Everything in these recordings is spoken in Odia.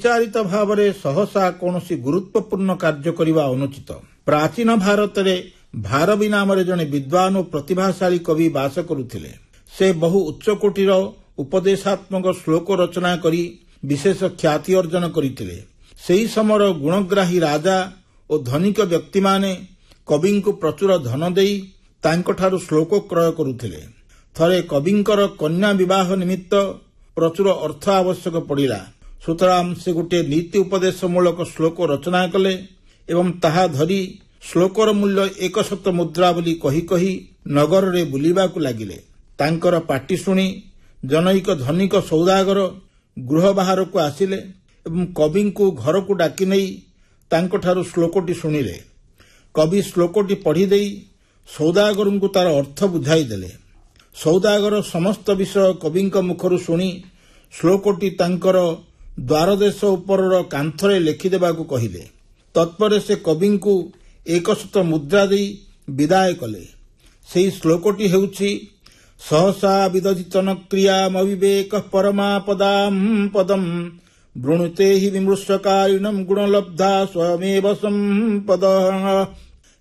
ଅବିଚାରିତ ଭାବରେ ସହସା କୌଣସି ଗୁରୁତ୍ୱପୂର୍ଣ୍ଣ କାର୍ଯ୍ୟ କରିବା ଅନୁଚିତ। ପ୍ରାଚୀନ ଭାରତରେ ଭାରବୀ ନାମରେ ଜଣେ ବିଦ୍ୱାନ ଓ ପ୍ରତିଭାଶାଳୀ କବି ବାସ କରୁଥିଲେ। ସେ ବହୁ ଉଚ୍ଚକୋଟୀର ଉପଦେଶାତ୍ମକ ଶ୍ଲୋକ ରଚନା କରି ବିଶେଷ ଖ୍ୟାତି ଅର୍ଜନ କରିଥିଲେ। ସେହି ସମୟର ଗୁଣଗ୍ରାହୀ ରାଜା ଓ ଧନିକ ବ୍ୟକ୍ତିମାନେ କବିଙ୍କୁ ପ୍ରଚୁର ଧନ ଦେଇ ତାଙ୍କଠାରୁ ଶ୍ଲୋକ କ୍ରୟ କରୁଥିଲେ। ଥରେ କବିଙ୍କର କନ୍ୟା ବିବାହ ନିମିତ୍ତ ପ୍ରଚୁର ଅର୍ଥ ଆବଶ୍ୟକ ପଡ଼ିଲା। ସୁତରାଂ ସେ ଗୋଟିଏ ନୀତି ଉପଦେଶମୂଳକ ଶ୍ଲୋକ ରଚନା କଲେ ଏବଂ ତାହା ଧରି ଶ୍ଲୋକର ମୂଲ୍ୟ 100 ମୁଦ୍ରା ବୋଲି କହି କହି ନଗରରେ ବୁଲିବାକୁ ଲାଗିଲେ। ତାଙ୍କର ପାଟି ଶୁଣି ଜନୈକ ଧନିକ ସୌଦାଗର ଗୃହ ବାହାରକୁ ଆସିଲେ ଏବଂ କବିଙ୍କୁ ଘରକୁ ଡାକି ନେଇ ତାଙ୍କଠାରୁ ଶ୍ଲୋକଟି ଶୁଣିଲେ। କବି ଶ୍ଲୋକଟି ପଢ଼ିଦେଇ ସୌଦାଗରଙ୍କୁ ତାର ଅର୍ଥ ବୁଝାଇ ଦେଲେ। ସୌଦାଗର ସମସ୍ତ ବିଷୟ କବିଙ୍କ ମୁଖରୁ ଶୁଣି ଶ୍ଲୋକଟି ତାଙ୍କର ଦ୍ୱାରଦେଶ ଉପରର କାନ୍ଥରେ ଲେଖିଦେବାକୁ କହିଲେ। ତତ୍ପରେ ସେ କବିଙ୍କୁ 100 ମୁଦ୍ରା ଦେଇ ବିଦାୟ କଲେ। ସେହି ଶ୍ଲୋକଟି ହେଉଛି ସହସା ବିଦଧିତନ କ୍ରିୟାମବିବେକ ପରମାପଦାଂ ପଦଂ ବୃଣୁତେ ହି ବିମୃଶ୍ୟକାରିଣଂ ଗୁଣଲବ୍ଧା ସ୍ୱୟମେବ ସମ୍ପଦଃ।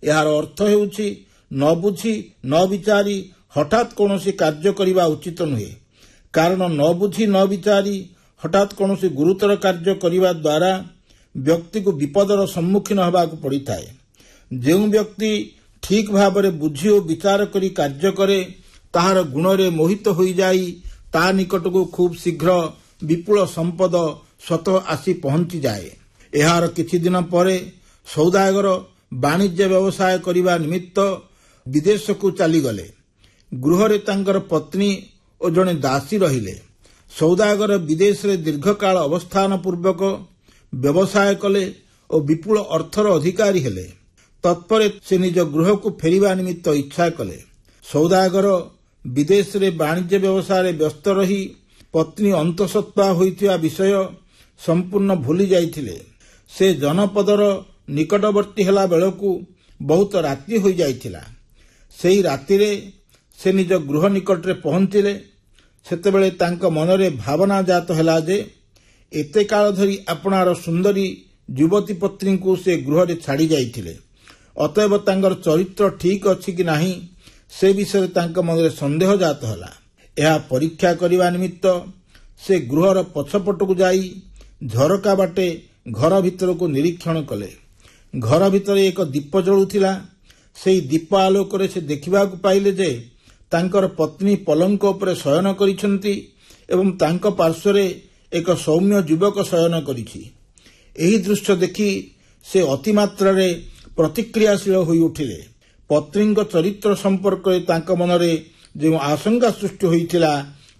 ଏହାର ଅର୍ଥ ହେଉଛି ନ ବୁଝି ନ ବିଚାରି ହଠାତ୍ କୌଣସି କାର୍ଯ୍ୟ କରିବା ଉଚିତ ନୁହେଁ। କାରଣ ନ ବୁଝି ନ ବିଚାରି ହଠାତ୍ କୌଣସି ଗୁରୁତର କାର୍ଯ୍ୟ କରିବା ଦ୍ୱାରା ବ୍ୟକ୍ତିକୁ ବିପଦର ସମ୍ମୁଖୀନ ହେବାକୁ ପଡ଼ିଥାଏ। ଯେଉଁ ବ୍ୟକ୍ତି ଠିକ୍ ଭାବରେ ବୁଝି ଓ ବିଚାର କରି କାର୍ଯ୍ୟ କରେ ତାହାର ଗୁଣରେ ମୋହିତ ହୋଇଯାଇ ତା ନିକଟକୁ ଖୁବ୍ ଶୀଘ୍ର ବିପୁଳ ସମ୍ପଦ ସ୍ୱତଃ ଆସି ପହଞ୍ଚିଯାଏ। ଏହାର କିଛି ଦିନ ପରେ ସୌଦାଗର ବାଣିଜ୍ୟ ବ୍ୟବସାୟ କରିବା ନିମିତ୍ତ ବିଦେଶକୁ ଚାଲିଗଲେ। ଗୃହରେ ତାଙ୍କର ପତ୍ନୀ ଓ ଜଣେ ଦାସୀ ରହିଲେ। ସୌଦାଗର ବିଦେଶରେ ଦୀର୍ଘକାଳ ଅବସ୍ଥାନ ପୂର୍ବକ ବ୍ୟବସାୟ କଲେ ଓ ବିପୁଳ ଅର୍ଥର ଅଧିକାରୀ ହେଲେ। ତତ୍ପରେ ସେ ନିଜ ଗୃହକୁ ଫେରିବା ନିମିତ୍ତ ଇଚ୍ଛା କଲେ। ସୌଦାଗର ବିଦେଶରେ ବାଣିଜ୍ୟ ବ୍ୟବସାୟରେ ବ୍ୟସ୍ତ ରହି ପତ୍ନୀ ଅନ୍ତଃସତ୍ତ୍ୱା ହୋଇଥିବା ବିଷୟ ସମ୍ପୂର୍ଣ୍ଣ ଭୁଲି ଯାଇଥିଲେ। ସେ ଜନପଦର ନିକଟବର୍ତ୍ତୀ ହେଲା ବେଳକୁ ବହୁତ ରାତି ହୋଇଯାଇଥିଲା। ସେହି ରାତିରେ ସେ ନିଜ ଗୃହ ନିକଟରେ ପହଞ୍ଚିଲେ। ସେତେବେଳେ ତାଙ୍କ ମନରେ ଭାବନା ଜାତ ହେଲା ଯେ ଏତେ କାଳ ଧରି ଆପଣାର ସୁନ୍ଦରୀ ଯୁବତୀ ପତ୍ନୀଙ୍କୁ ସେ ଗୃହରେ ଛାଡ଼ି ଯାଇଥିଲେ। ଅତଏବ ତାଙ୍କର ଚରିତ୍ର ଠିକ୍ ଅଛି କି ନାହିଁ ସେ ବିଷୟରେ ତାଙ୍କ ମନରେ ସନ୍ଦେହ ଜାତ ହେଲା। ଏହା ପରୀକ୍ଷା କରିବା ନିମିତ୍ତ ସେ ଗୃହର ପଛପଟକୁ ଯାଇ ଝରକା ବାଟେ ଘର ଭିତରକୁ ନିରୀକ୍ଷଣ କଲେ। ଘର ଭିତରେ ଏକ ଦୀପ ଜଳୁଥିଲା। ସେହି ଦୀପ ଆଲୋକରେ ସେ ଦେଖିବାକୁ ପାଇଲେ ଯେ ତାଙ୍କର ପତ୍ନୀ ପଲଙ୍କ ଉପରେ ଶୟନ କରିଛନ୍ତି ଏବଂ ତାଙ୍କ ପାର୍ଶ୍ୱରେ ଏକ ସୌମ୍ୟ ଯୁବକ ଶୟନ କରିଛି। ଏହି ଦୃଶ୍ୟ ଦେଖି ସେ ଅତିମାତ୍ରାରେ ପ୍ରତିକ୍ରିୟାଶୀଳ ହୋଇଉଠିଲେ। ପତ୍ନୀଙ୍କ ଚରିତ୍ର ସମ୍ପର୍କରେ ତାଙ୍କ ମନରେ ଯେଉଁ ଆଶଙ୍କା ସୃଷ୍ଟି ହୋଇଥିଲା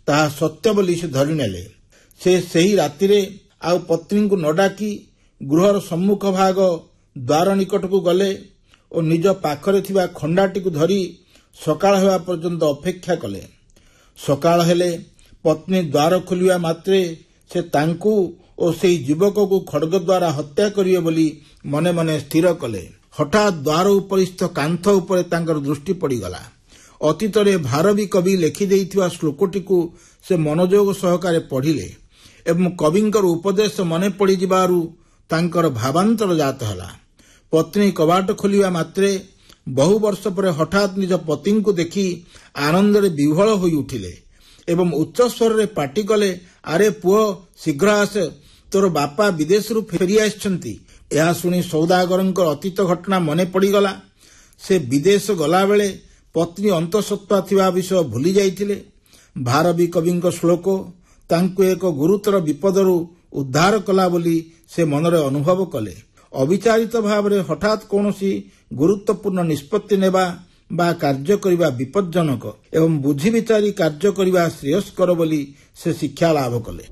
ତାହା ସତ୍ୟ ବୋଲି ସେ ଧରିନେଲେ। ସେ ସେହି ରାତିରେ ଆଉ ପତ୍ନୀଙ୍କୁ ନ ଡାକି ଗୃହର ସମ୍ମୁଖ ଭାଗ ଦ୍ୱାର ନିକଟକୁ ଗଲେ ଓ ନିଜ ପାଖରେ ଥିବା ଖଣ୍ଡାଟିକୁ ଧରି ସକାଳ ହେବା ପର୍ଯ୍ୟନ୍ତ ଅପେକ୍ଷା କଲେ। ସକାଳ ହେଲେ ପତ୍ନୀ ଦ୍ୱାର ଖୋଲିବା ମାତ୍ରେ ସେ ତାଙ୍କୁ ଓ ସେହି ଯୁବକକୁ ଖଡ୍ଗ ଦ୍ୱାରା ହତ୍ୟା କରିବେ ବୋଲି ମନେ ମନେ ସ୍ଥିର କଲେ। ହଠାତ୍ ଦ୍ୱାର ଉପରିସ୍ଥ କାନ୍ଥ ଉପରେ ତାଙ୍କର ଦୃଷ୍ଟି ପଡ଼ିଗଲା। ଅତୀତରେ ଭାରବୀ କବି ଲେଖିଦେଇଥିବା ଶ୍ଲୋକଟିକୁ ସେ ମନୋଯୋଗ ସହକାରେ ପଢ଼ିଲେ ଏବଂ କବିଙ୍କର ଉପଦେଶ ମନେ ପଡ଼ିଯିବାରୁ ତାଙ୍କର ଭାବାନ୍ତର ଜାତ ହେଲା। ପତ୍ନୀ କବାଟ ଖୋଲିବା ମାତ୍ରେ ବହୁ ବର୍ଷ ପରେ ହଠାତ୍ ନିଜ ପତିଙ୍କୁ ଦେଖି ଆନନ୍ଦରେ ବିହ୍ୱଳ ହୋଇଉଠିଲେ ଏବଂ ଉଚ୍ଚସ୍ୱରରେ ପାଟି କଲେ, ଆରେ ପୁଅ, ଶୀଘ୍ର ଆସ, ତୋର ବାପା ବିଦେଶରୁ ଫେରିଆସିଛନ୍ତି। ଏହା ଶୁଣି ସୌଦାଗରଙ୍କର ଅତୀତ ଘଟଣା ମନେ ପଡ଼ିଗଲା। ସେ ବିଦେଶ ଗଲାବେଳେ ପତ୍ନୀ ଅନ୍ତଃସତ୍ତ୍ୱା ଥିବା ବିଷୟ ଭୁଲି ଯାଇଥିଲେ। ଭାରବୀ କବିଙ୍କ ଶ୍ଲୋକ ତାଙ୍କୁ ଏକ ଗୁରୁତର ବିପଦରୁ ଉଦ୍ଧାର କଲା ବୋଲି ସେ ମନରେ ଅନୁଭବ କଲେ। ଅବିଚାରିତ ଭାବରେ ହଠାତ୍ କୌଣସି ଗୁରୁତ୍ୱପୂର୍ଣ୍ଣ ନିଷ୍ପତ୍ତି ନେବା ବା କାର୍ଯ୍ୟ କରିବା ବିପଜ୍ଜନକ ଏବଂ ବୁଝି ବିଚାରି କାର୍ଯ୍ୟ କରିବା ଶ୍ରେୟସ୍କର ବୋଲି ସେ ଶିକ୍ଷା ଲାଭ କଲେ।